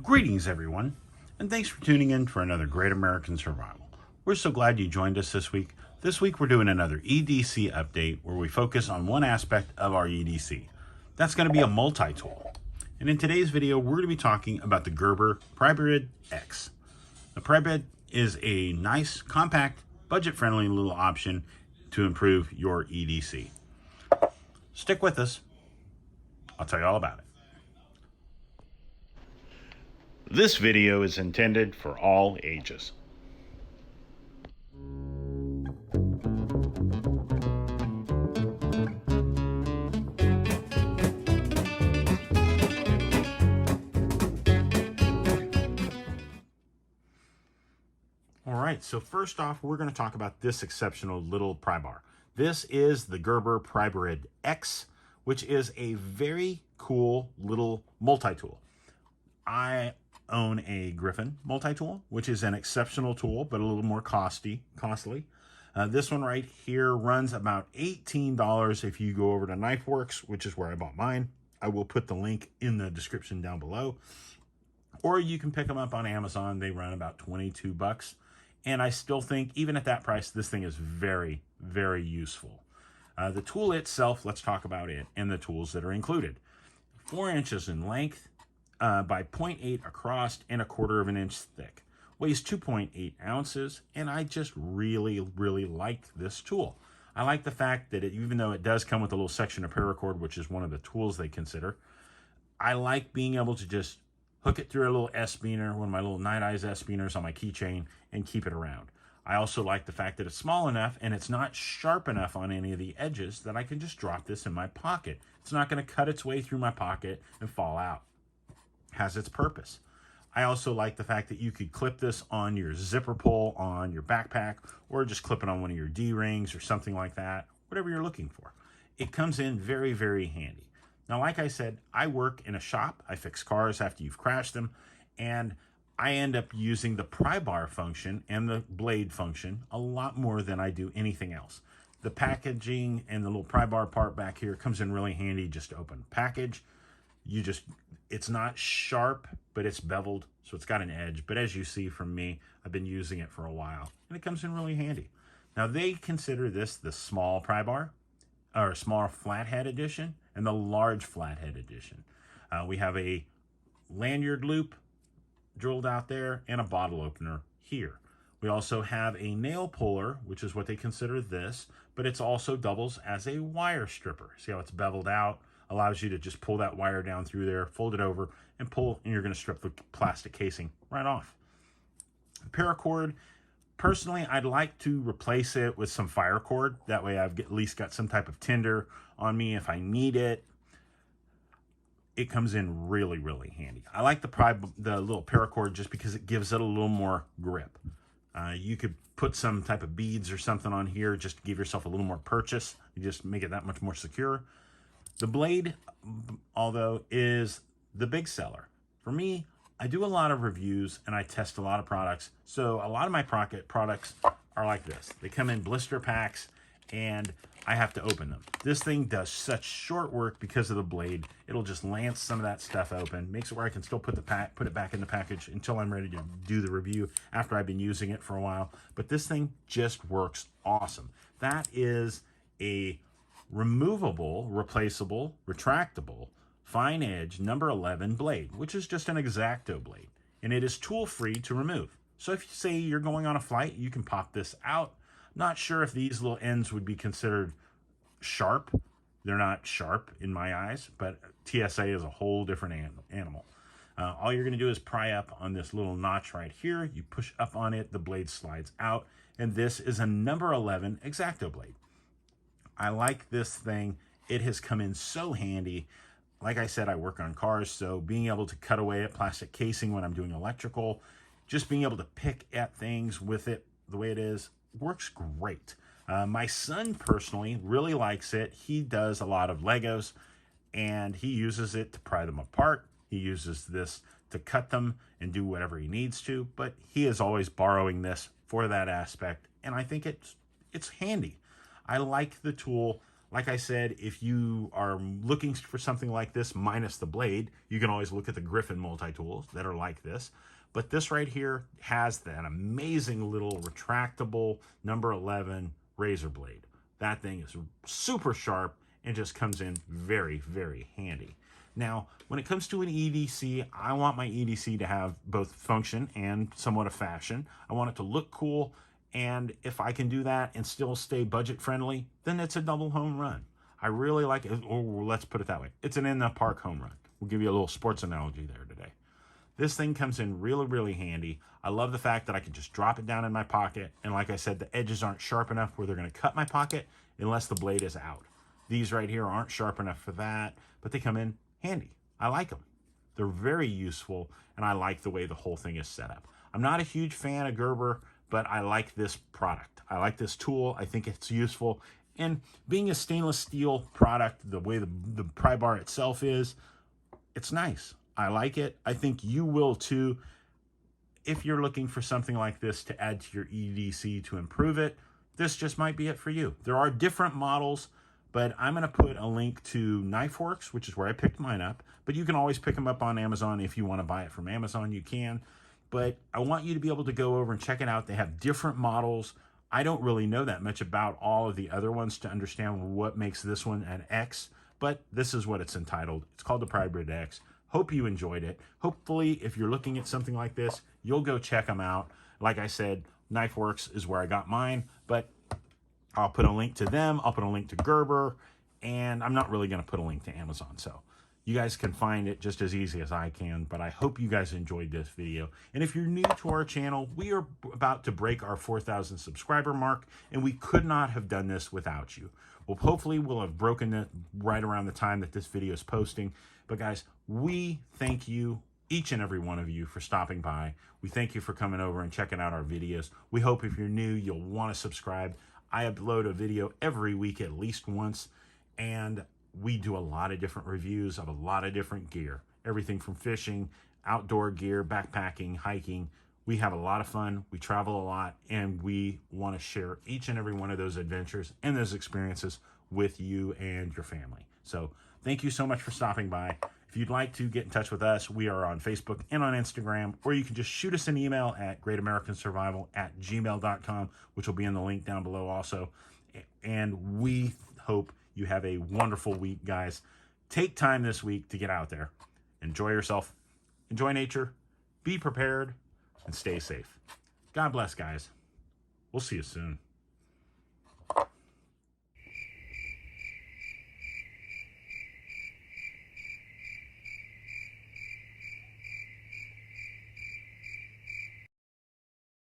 Greetings, everyone, and thanks for tuning in for another Great American Survival. We're so glad you joined us this week. This week, we're doing another EDC update where we focus on one aspect of our EDC. That's going to be a multi-tool. And in today's video, we're going to be talking about the Gerber Prybrid X. The Prybrid is a nice, compact, budget-friendly little option to improve your EDC. Stick with us. I'll tell you all about it. This video is intended for all ages. All right, so first off, we're going to talk about this exceptional little pry bar. This is the Gerber Prybrid X, which is a very cool little multi-tool. I own a Griffin multi-tool, which is an exceptional tool, but a little more costly. This one right here runs about $18 if you go over to KnifeWorks, which is where I bought mine. I will put the link in the description down below. Or you can pick them up on Amazon. They run about 22 bucks. And I still think, even at that price, this thing is very, very useful. The tool itself, let's talk about it and the tools that are included. 4 inches in length, by 0.8 across and 1/4 inch thick. Weighs 2.8 ounces, and I just really like this tool. I like the fact that even though it does come with a little section of paracord, which is one of the tools they consider, I like being able to just hook it through a little S-beaner, one of my little Night Eyes S-beaners on my keychain, and keep it around. I also like the fact that it's small enough and it's not sharp enough on any of the edges that I can just drop this in my pocket. It's not going to cut its way through my pocket and fall out. Has its purpose. I also like the fact that you could clip this on your zipper pull on your backpack, or just clip it on one of your D-rings or something like that, whatever you're looking for. It comes in very, very handy. Now, like I said, I work in a shop. I fix cars after you've crashed them, and I end up using the pry bar function and the blade function a lot more than I do anything else. The packaging and the little pry bar part back here comes in really handy just to open package. It's not sharp, but it's beveled, so it's got an edge. But as you see from me, I've been using it for a while, and it comes in really handy. Now, they consider this the small pry bar, or small flathead edition, and the large flathead edition. We have a lanyard loop drilled out there and a bottle opener here. We also have a nail puller, which is what they consider this, but it's also doubles as a wire stripper. See how it's beveled out? Allows you to just pull that wire down through there, fold it over, and pull, and you're going to strip the plastic casing right off. Paracord, personally, I'd like to replace it with some fire cord. That way I've at least got some type of tinder on me if I need it. It comes in really handy. I like the little paracord just because it gives it a little more grip. You could put some type of beads or something on here just to give yourself a little more purchase. You just make it that much more secure. The blade, although, is the big seller. For me, I do a lot of reviews and I test a lot of products. So a lot of my products are like this. They come in blister packs and I have to open them. This thing does such short work because of the blade. It'll just lance some of that stuff open, makes it where I can still put it back in the package until I'm ready to do the review after I've been using it for a while. But this thing just works awesome. That is a removable, replaceable, retractable, fine edge number 11 blade, which is just an X-Acto blade, and it is tool free to remove. So if you say you're going on a flight, you can pop this out. Not sure if these little ends would be considered sharp. They're not sharp in my eyes, but TSA is a whole different animal. All you're going to do is pry up on this little notch right here. You push up on it, the blade slides out, and this is a number 11 X-Acto blade. I like this thing. It has come in so handy. Like I said, I work on cars, so being able to cut away at plastic casing when I'm doing electrical, just being able to pick at things with it the way it is, works great. My son personally really likes it. He does a lot of Legos, and he uses it to pry them apart. He uses this to cut them and do whatever he needs to, but he is always borrowing this for that aspect, and I think it's handy. I like the tool. Like I said, if you are looking for something like this minus the blade, you can always look at the Griffin multi-tools that are like this. But this right here has that amazing little retractable number 11 razor blade. That thing is super sharp and just comes in very, very handy. Now, when it comes to an EDC, I want my EDC to have both function and somewhat of fashion. I want it to look cool, and if I can do that and still stay budget friendly, then it's a double home run. I really like it, or let's put it that way. It's an in-the-park home run. We'll give you a little sports analogy there today. This thing comes in really, really handy. I love the fact that I can just drop it down in my pocket, and like I said, the edges aren't sharp enough where they're going to cut my pocket unless the blade is out. These right here aren't sharp enough for that, but they come in handy. I like them. They're very useful, and I like the way the whole thing is set up. I'm not a huge fan of Gerber, but I like this product. I like this tool. I think it's useful. And being a stainless steel product, the way the pry bar itself is, it's nice. I like it. I think you will too. If you're looking for something like this to add to your EDC to improve it, this just might be it for you. There are different models, but I'm going to put a link to KnifeWorks, which is where I picked mine up. But you can always pick them up on Amazon. If you want to buy it from Amazon, you can. But I want you to be able to go over and check it out. They have different models. I don't really know that much about all of the other ones to understand what makes this one an X, but this is what it's entitled. It's called the Prybrid X. Hope you enjoyed it. Hopefully, if you're looking at something like this, you'll go check them out. Like I said, KnifeWorks is where I got mine, but I'll put a link to them. I'll put a link to Gerber, and I'm not really going to put a link to Amazon. So you guys can find it just as easy as I can, but I hope you guys enjoyed this video. And if you're new to our channel, we are about to break our 4,000 subscriber mark, and we could not have done this without you. Well, hopefully we'll have broken it right around the time that this video is posting. But guys, we thank you, each and every one of you, for stopping by. We thank you for coming over and checking out our videos. We hope if you're new, you'll want to subscribe. I upload a video every week at least once, and we do a lot of different reviews of a lot of different gear. Everything from fishing, outdoor gear, backpacking, hiking. We have a lot of fun. We travel a lot, and we want to share each and every one of those adventures and those experiences with you and your family. So thank you so much for stopping by. If you'd like to get in touch with us, we are on Facebook and on Instagram, or you can just shoot us an email at greatamericansurvival@gmail.com, which will be in the link down below also. And we hope you have a wonderful week, guys. Take time this week to get out there. Enjoy yourself. Enjoy nature. Be prepared and stay safe. God bless, guys. We'll see you soon.